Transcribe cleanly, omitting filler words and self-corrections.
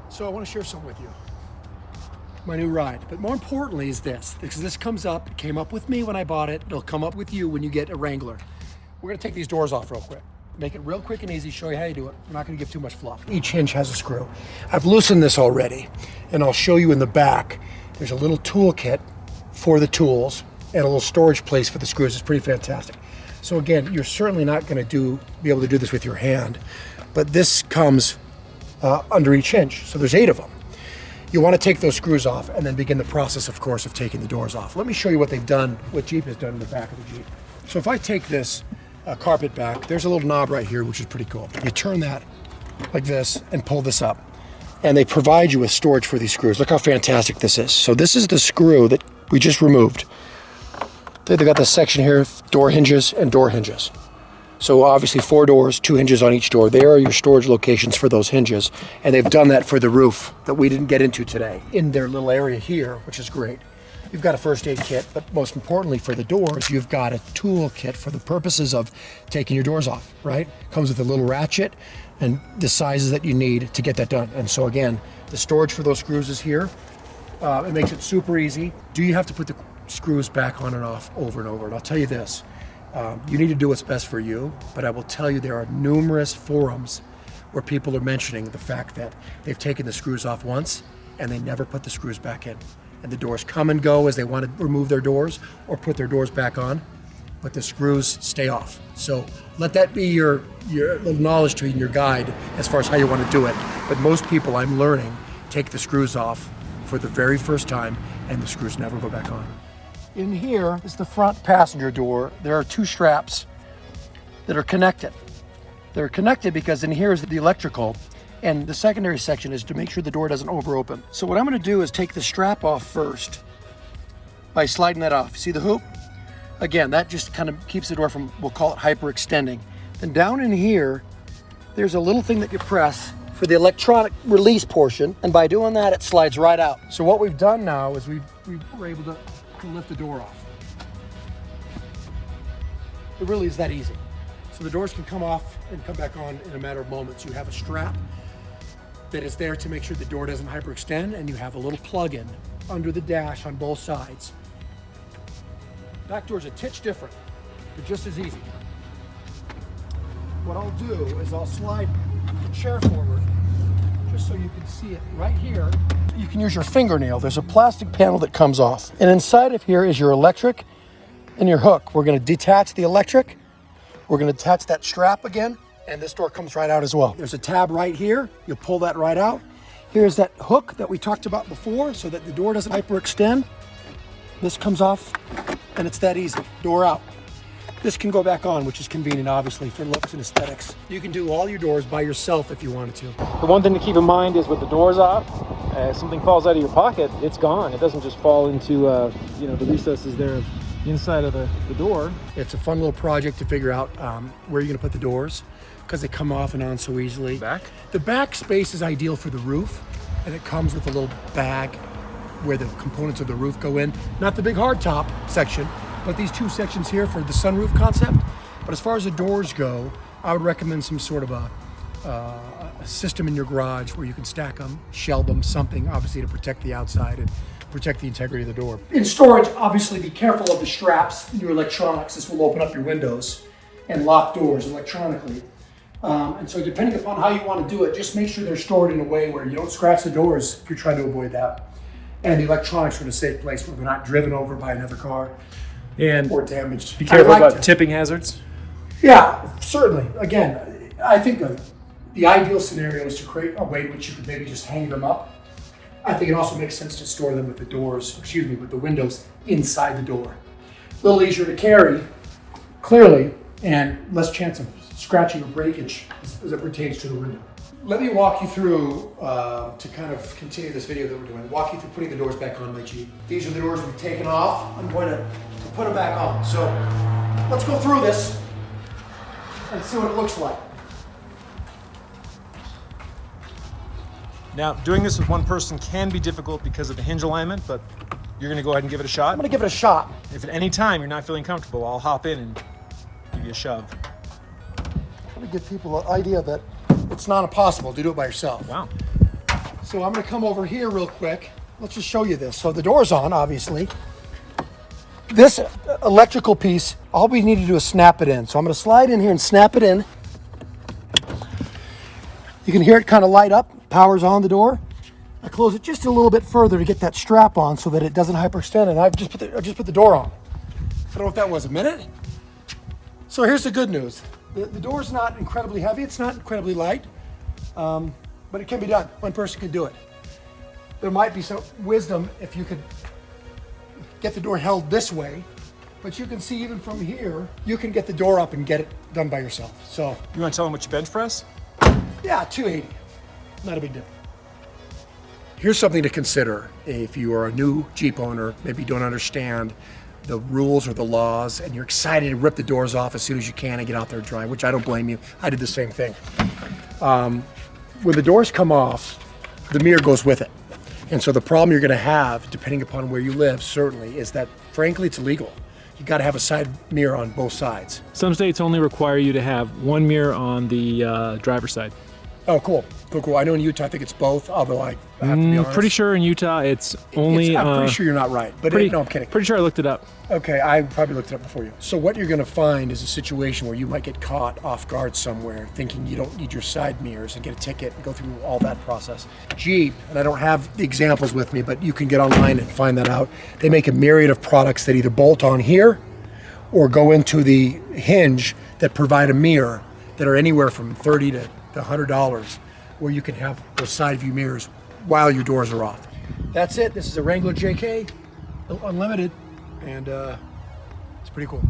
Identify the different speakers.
Speaker 1: So I want to share something with you. My new ride. But more importantly is this, because this comes up, it came up with me when I bought it. It'll come up with you when you get a Wrangler. We're gonna take these doors off real quick. Make it real quick and easy, show you how you do it. I'm not gonna give too much fluff. Each hinge has a screw. I've loosened this already, and I'll show you in the back. There's a little tool kit for the tools and a little storage place for the screws. It's pretty fantastic. So again, you're certainly not gonna be able to do this with your hand, but this comes under each hinge. So there's 8 of them. You want to take those screws off and then begin the process, of course, of taking the doors off. Let me show you what they've done, what Jeep has done in the back of the Jeep. So if I take this carpet back, there's a little knob right here, which is pretty cool. You turn that like this and pull this up. And they provide you with storage for these screws. Look how fantastic this is. So this is the screw that we just removed. They've got this section here, door hinges and door hinges. So obviously 4 doors, 2 hinges on each door. There are your storage locations for those hinges. And they've done that for the roof that we didn't get into today in their little area here, which is great. You've got a first aid kit, but most importantly for the doors, you've got a tool kit for the purposes of taking your doors off, right? Comes with a little ratchet and the sizes that you need to get that done. And so again, the storage for those screws is here. It makes it super easy. Do you have to put the screws back on and off over and over? And I'll tell you this. You need to do what's best for you, but I will tell you there are numerous forums where people are mentioning the fact that they've taken the screws off once and they never put the screws back in. And the doors come and go as they want to remove their doors or put their doors back on, but the screws stay off. So let that be your little knowledge tree and your guide as far as how you want to do it. But most people, I'm learning, take the screws off for the very first time and the screws never go back on. In here is the front passenger door. There are 2 straps that are connected. They're connected because in here is the electrical, and the secondary section is to make sure the door doesn't over open. So what I'm gonna do is take the strap off first by sliding that off. See the hoop? Again, that just kind of keeps the door from, we'll call it hyperextending. Then down in here, there's a little thing that you press for the electronic release portion, and by doing that, it slides right out. So what we've done now is we were able to lift the door off. It really is that easy. So the doors can come off and come back on in a matter of moments. You have a strap that is there to make sure the door doesn't hyperextend, and you have a little plug-in under the dash on both sides. Back door's a titch different, but just as easy. What I'll do is I'll slide the chair forward just so you can see it right here. You can use your fingernail. There's a plastic panel that comes off. And inside of here is your electric and your hook. We're gonna detach the electric. We're gonna attach that strap again, and this door comes right out as well. There's a tab right here. You'll pull that right out. Here's that hook that we talked about before so that the door doesn't hyperextend. This comes off, and it's that easy. Door out. This can go back on, which is convenient, obviously, for looks and aesthetics. You can do all your doors by yourself if you wanted to.
Speaker 2: The one thing to keep in mind is with the doors off, if something falls out of your pocket, it's gone. It doesn't just fall into the recesses there inside of the door.
Speaker 1: It's a fun little project to figure out where you're gonna put the doors because they come off and on so easily.
Speaker 2: Back?
Speaker 1: The back space is ideal for the roof, and it comes with a little bag where the components of the roof go in. Not the big hardtop section, but these 2 sections here for the sunroof concept. But as far as the doors go, I would recommend some sort of a system in your garage where you can stack them, shelve them, something obviously to protect the outside and protect the integrity of the door. In storage, obviously be careful of the straps in your electronics. This will open up your windows and lock doors electronically. And so depending upon how you want to do it, just make sure they're stored in a way where you don't scratch the doors if you're trying to avoid that. And the electronics are in a safe place where they're not driven over by another car
Speaker 2: And
Speaker 1: or damaged.
Speaker 2: be careful about tipping hazards.
Speaker 1: Yeah, certainly. Again, I think the ideal scenario is to create a way in which you could maybe just hang them up. I think it also makes sense to store them with with the windows inside the door. A little easier to carry, clearly, and less chance of scratching or breakage as it pertains to the window. Let me walk you through, to kind of continue this video that we're doing, walk you through putting the doors back on my Jeep. These are the doors we've taken off. I'm going to put them back on. So let's go through this and see what it looks like.
Speaker 2: Now, doing this with one person can be difficult because of the hinge alignment, but you're gonna go ahead and give it a shot.
Speaker 1: I'm gonna give it a shot.
Speaker 2: If at any time you're not feeling comfortable, I'll hop in and give you a shove.
Speaker 1: Trying to give people an idea that it's not impossible to do it by yourself.
Speaker 2: Wow.
Speaker 1: So I'm gonna come over here real quick. Let's just show you this. So the door's on, obviously. This electrical piece, all we need to do is snap it in. So I'm gonna slide in here and snap it in. You can hear it kind of light up, power's on the door. I close it just a little bit further to get that strap on so that it doesn't hyperextend, and I just put the door on. I don't know what that was, a minute? So here's the good news. The door's not incredibly heavy, it's not incredibly light, but it can be done. One person can do it. There might be some wisdom if you could get the door held this way, but you can see even from here, you can get the door up and get it done by yourself. So,
Speaker 2: You want to tell them what you bench press?
Speaker 1: yeah, 280, not a big deal. Here's something to consider if you are a new Jeep owner, maybe you don't understand the rules or the laws, and you're excited to rip the doors off as soon as you can and get out there and drive, which I don't blame you. I did the same thing. When the doors come off, the mirror goes with it. And so the problem you're gonna have, depending upon where you live, certainly, is that frankly, it's illegal. You gotta have a side mirror on both sides.
Speaker 2: Some states only require you to have one mirror on the driver's side.
Speaker 1: Oh, cool. I know in Utah, I think it's both, although I have to be honest.
Speaker 2: Pretty sure in Utah it's only...
Speaker 1: I'm pretty sure you're not right, but no, I'm kidding.
Speaker 2: Pretty sure I looked it up.
Speaker 1: Okay, I probably looked it up before you. So what you're gonna find is a situation where you might get caught off guard somewhere thinking you don't need your side mirrors and get a ticket and go through all that process. Jeep, and I don't have the examples with me, but you can get online and find that out. They make a myriad of products that either bolt on here or go into the hinge that provide a mirror that are anywhere from $30 to $100, where you can have those side view mirrors while your doors are off. That's it. This is a Wrangler JK Unlimited, and it's pretty cool.